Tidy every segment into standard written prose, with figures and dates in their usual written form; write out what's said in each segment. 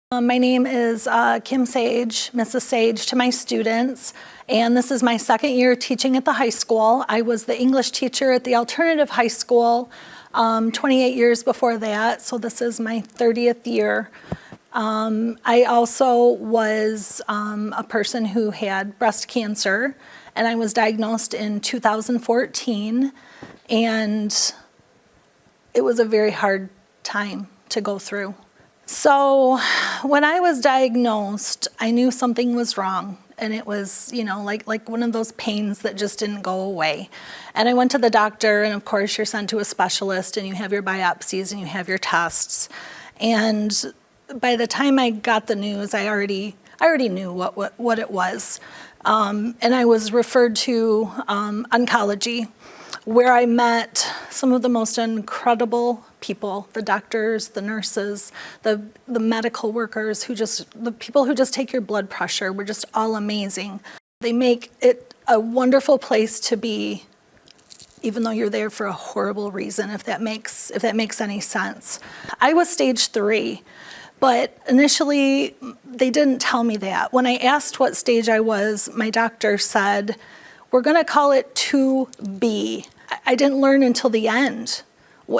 My name is Kim Csage, Mrs. Csage to my students, and this is my second year teaching at the high school. I was the English teacher at the alternative high school 28 years before that, so this is my 30th year. I also was a person who had breast cancer, and I was diagnosed in 2014, and it was a very hard time to go through. So when I was diagnosed, I knew something was wrong, and it was, like one of those pains that just didn't go away. And I went to the doctor, and of course you're sent to a specialist, and you have your biopsies and you have your tests. And by the time I got the news, I already knew what it was. And I was referred to oncology, where I met some of the most incredible people, the doctors, the nurses, the medical workers, the people who just take your blood pressure were just all amazing. They make it a wonderful place to be, even though you're there for a horrible reason, if that makes any sense. I was stage 3, but initially they didn't tell me that. When I asked what stage I was, my doctor said, "We're gonna call it 2B. I didn't learn until the end,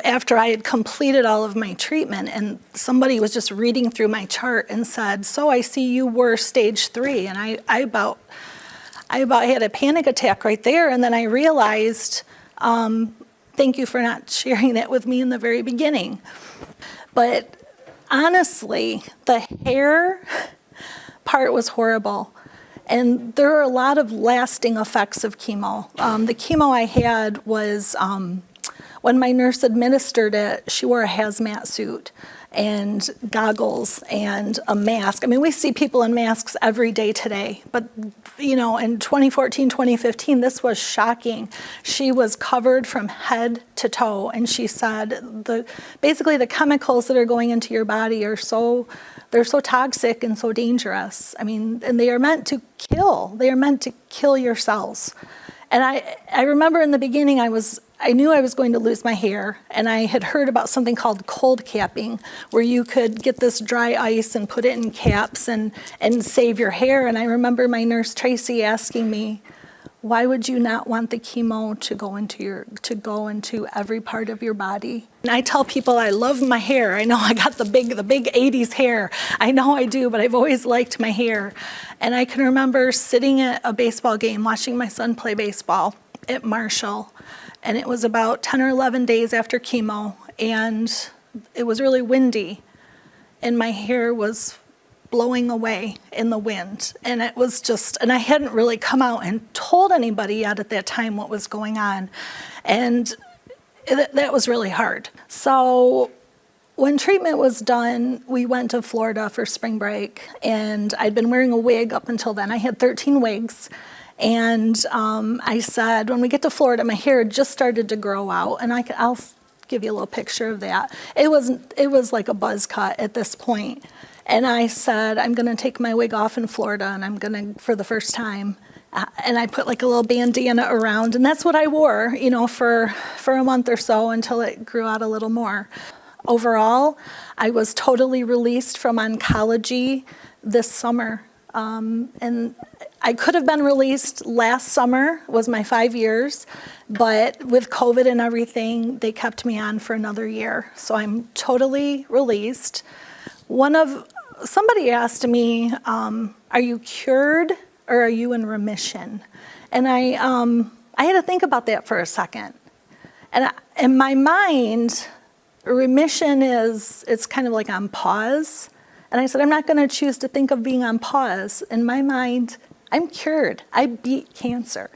after I had completed all of my treatment, and somebody was just reading through my chart and said, "So I see you were stage 3." And I about had a panic attack right there, and then I realized, thank you for not sharing that with me in the very beginning. But honestly, the hair part was horrible. And there are a lot of lasting effects of chemo. The chemo I had was, when my nurse administered it, she wore a hazmat suit and goggles and a mask. I mean, we see people in masks every day today, but in 2014, 2015, this was shocking. She was covered from head to toe, and she said basically the chemicals that are going into your body are they're so toxic and so dangerous. I mean, and they are meant to kill. They are meant to kill your cells. And I remember in the beginning, I knew I was going to lose my hair, and I had heard about something called cold capping, where you could get this dry ice and put it in caps and save your hair. And I remember my nurse Tracy asking me, "Why would you not want the chemo to go into every part of your body?" And I tell people I love my hair. I know I got the big 80s hair. I know I do, but I've always liked my hair. And I can remember sitting at a baseball game, watching my son play baseball at Marshall. And it was about 10 or 11 days after chemo, and it was really windy, and my hair was blowing away in the wind. And it was and I hadn't really come out and told anybody yet at that time what was going on. And that was really hard. So when treatment was done, we went to Florida for spring break, and I'd been wearing a wig up until then. I had 13 wigs. And I said, when we get to Florida, my hair had just started to grow out, and I'll give you a little picture of that. It was like a buzz cut at this point. And I said, I'm going to take my wig off in Florida, and I'm going to, for the first time, and I put like a little bandana around, and that's what I wore, for a month or so until it grew out a little more. Overall, I was totally released from oncology this summer. And I could have been released last summer, was my 5 years, but with COVID and everything, they kept me on for another year. So I'm totally released. Somebody asked me, are you cured or are you in remission? And I had to think about that for a second. And in my mind, remission it's kind of like on pause. And I said, I'm not going to choose to think of being on pause. In my mind, I'm cured. I beat cancer.